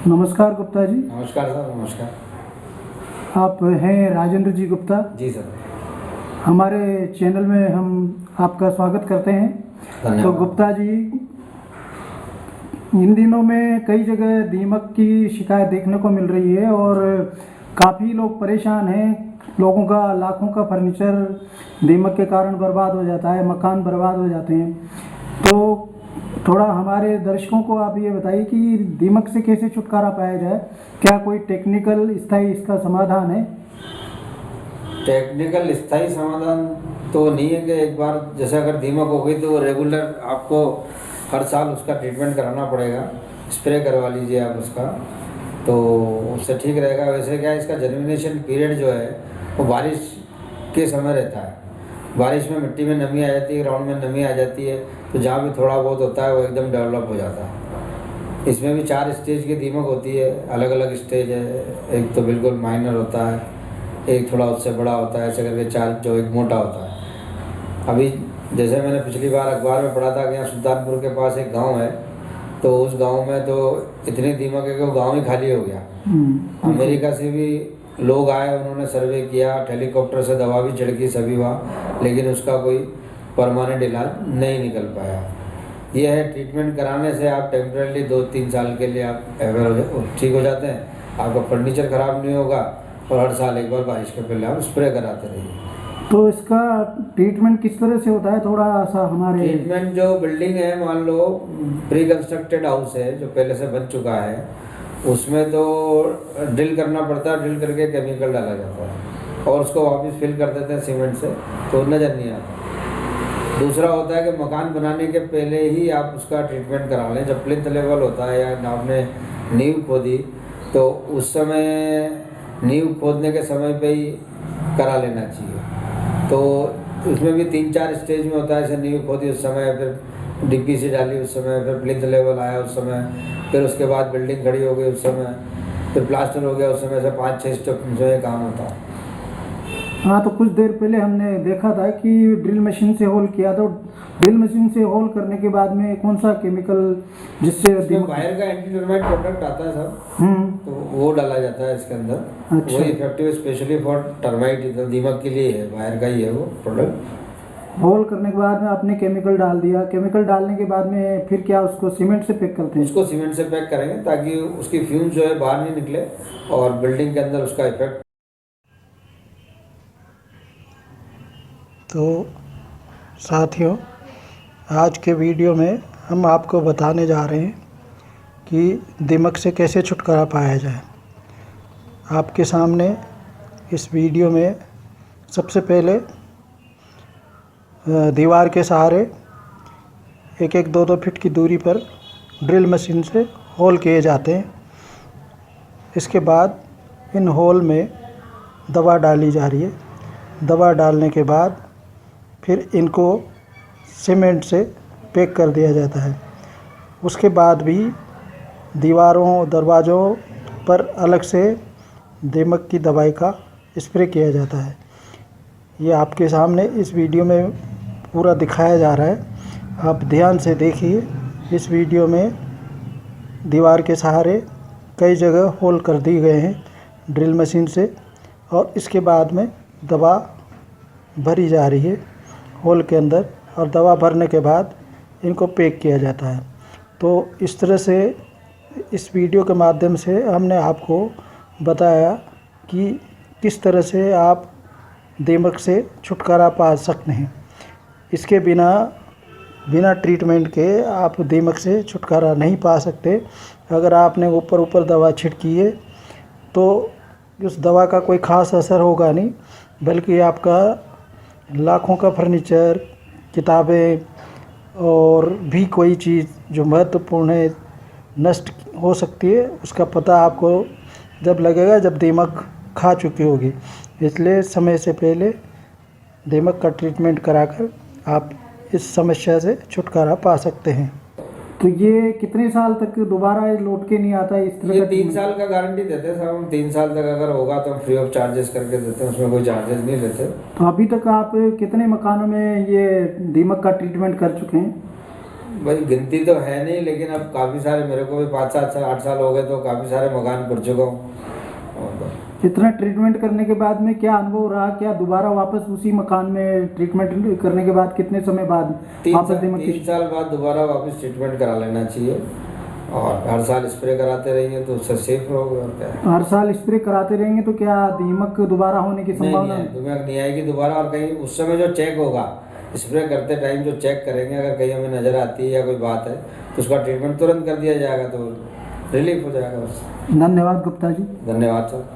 नमस्कार गुप्ता जी। नमस्कार सर। नमस्कार। आप हैं राजेंद्र जी गुप्ता? जी सर। हमारे चैनल में हम आपका स्वागत करते हैं। धन्यवाद। तो गुप्ता जी, इन दिनों में कई जगह दीमक की शिकायत देखने को मिल रही है और काफ़ी लोग परेशान हैं। लोगों का लाखों का फर्नीचर दीमक के कारण बर्बाद हो जाता है, मकान बर्बाद हो जाते हैं। तो थोड़ा हमारे दर्शकों को आप ये बताइए कि दीमक से कैसे छुटकारा पाया जाए? क्या कोई टेक्निकल स्थायी इसका समाधान है? टेक्निकल स्थायी समाधान तो नहीं है कि एक बार जैसे अगर दीमक हो गई तो रेगुलर आपको हर साल उसका ट्रीटमेंट कराना पड़ेगा। स्प्रे करवा लीजिए आप उसका, तो उससे ठीक रहेगा। वैसे क्या है, इसका जर्मिनेशन पीरियड जो है वो बारिश के समय रहता है। बारिश में मिट्टी में नमी आ जाती है, ग्राउंड में नमी आ जाती है, तो जहाँ भी थोड़ा बहुत होता है वो एकदम डेवलप हो जाता है। इसमें भी 4 स्टेज की दीमक होती है, अलग अलग स्टेज है। एक तो बिल्कुल माइनर होता है, एक थोड़ा उससे बड़ा होता है, ऐसे करके 4 जो एक मोटा होता है। अभी जैसे मैंने पिछली बार अखबार में पढ़ा था कि यहाँ सुल्तानपुर के पास एक गांव है, तो उस गांव में तो इतनी दीमक है कि वो गांव ही खाली हो गया। अमेरिका से भी लोग आए, उन्होंने सर्वे किया, हेलीकॉप्टर से दवा भी छिड़की सभी वहाँ, लेकिन उसका कोई परमानेंट इलाज नहीं निकल पाया। ये है, ट्रीटमेंट कराने से आप टेम्परेली 2-3 साल के लिए आप ठीक हो जाते हैं। आपका फर्नीचर ख़राब नहीं होगा और हर साल एक बार बारिश के पहले आप स्प्रे कराते रहिए। तो इसका ट्रीटमेंट किस तरह से होता है? थोड़ा सा हमारे ट्रीटमेंट, जो बिल्डिंग है, मान लो प्री कंस्ट्रक्टेड हाउस है जो पहले से बन चुका है, उसमें तो ड्रिल करना पड़ता है। ड्रिल करके केमिकल डाला जाता है और उसको वापस फिल कर देते हैं सीमेंट से, तो नज़र नहीं आता। दूसरा होता है कि मकान बनाने के पहले ही आप उसका ट्रीटमेंट करा लें। जब प्लिंथ लेवल होता है या आपने नींव खोदी, तो उस समय नींव खोदने के समय पे ही करा लेना चाहिए। तो उसमें भी 3-4 स्टेज में होता है। जैसे नींव खोदी उस समय, फिर डीपीसी डाली उस समय, फिर प्लिंथ लेवल आया उस समय, फिर उसके बाद बिल्डिंग खड़ी हो गई उस समय, फिर प्लास्टर हो गया उस समय से 5-6 स्टेप जो है काम होता है। हाँ, तो कुछ देर पहले हमने देखा था कि ड्रिल मशीन से होल किया, तो ड्रिल मशीन से होल करने के बाद में कौन सा केमिकल जिससे बाहर का एंटी टर्माइट प्रोडक्ट आता है सब, तो वो डाला जाता है इसके अंदर। अच्छा। वो इफेक्टिव स्पेशली फॉर टर्माइट, दीमक के लिए है, बाहर का ही है वो प्रोडक्ट। होल करने के बाद में आपने केमिकल डाल दिया। केमिकल डालने के बाद में फिर क्या उसको सीमेंट से पैक करते हैं? उसको सीमेंट से पैक करेंगे ताकि उसकी फ्यूम जो है बाहर नहीं निकले और बिल्डिंग के अंदर उसका इफेक्ट। तो साथियों, आज के वीडियो में हम आपको बताने जा रहे हैं कि दीमक से कैसे छुटकारा पाया जाए। आपके सामने इस वीडियो में सबसे पहले दीवार के सहारे 1-1, 2-2 फीट की दूरी पर ड्रिल मशीन से होल किए जाते हैं। इसके बाद इन होल में दवा डाली जा रही है। दवा डालने के बाद फिर इनको सीमेंट से पैक कर दिया जाता है। उसके बाद भी दीवारों, दरवाज़ों पर अलग से दीमक की दवाई का स्प्रे किया जाता है। ये आपके सामने इस वीडियो में पूरा दिखाया जा रहा है, आप ध्यान से देखिए। इस वीडियो में दीवार के सहारे कई जगह होल कर दिए गए हैं ड्रिल मशीन से, और इसके बाद में दवा भरी जा रही है होल के अंदर, और दवा भरने के बाद इनको पैक किया जाता है। तो इस तरह से इस वीडियो के माध्यम से हमने आपको बताया कि किस तरह से आप दीमक से छुटकारा पा सकते हैं। इसके बिना ट्रीटमेंट के आप दीमक से छुटकारा नहीं पा सकते। अगर आपने ऊपर दवा छिड़की है तो उस दवा का कोई ख़ास असर होगा नहीं, बल्कि आपका लाखों का फर्नीचर, किताबें और भी कोई चीज़ जो महत्वपूर्ण है नष्ट हो सकती है। उसका पता आपको जब लगेगा जब दीमक खा चुकी होगी। इसलिए समय से पहले दीमक का ट्रीटमेंट कराकर आप इस समस्या से छुटकारा पा सकते हैं। तो ये कितने साल तक दोबारा लौट के नहीं आता है इस तरह? ये 3 साल का गारंटी देते हैं साहब हम। 3 साल तक अगर होगा तो हम फ्री ऑफ चार्जेस करके देते हैं, उसमें कोई चार्जेस नहीं लेते। तो अभी तक आप कितने मकानों में ये दीमक का ट्रीटमेंट कर चुके हैं? भाई गिनती तो है नहीं, लेकिन अब काफ़ी सारे, मेरे को भी 5-7-8 साल हो गए, तो काफ़ी सारे मकान कर चुका हूँ। और इतना ट्रीटमेंट करने के बाद में क्या अनुभव रहा? क्या दोबारा वापस उसी मकान में ट्रीटमेंट करने के बाद कितने समय बाद वापस दिमाग 3 साल बाद दोबारा वापस ट्रीटमेंट करा लेना चाहिए, और हर साल स्प्रे कराते रहिए तो उससे सेफ रहोगे। और क्या है, हर साल स्प्रे कराते रहेंगे तो क्या दीमक दोबारा होने की नहीं संभावना नहीं है? दिमाग नहीं आएगी दोबारा। और कहीं उस समय जो चेक होगा, स्प्रे करते टाइम जो चेक करेंगे, अगर कहीं हमें नज़र आती है या कोई बात है तो उसका ट्रीटमेंट तुरंत कर दिया जाएगा, तो रिलीफ हो जाएगा उससे। धन्यवाद गुप्ता जी। धन्यवाद सर।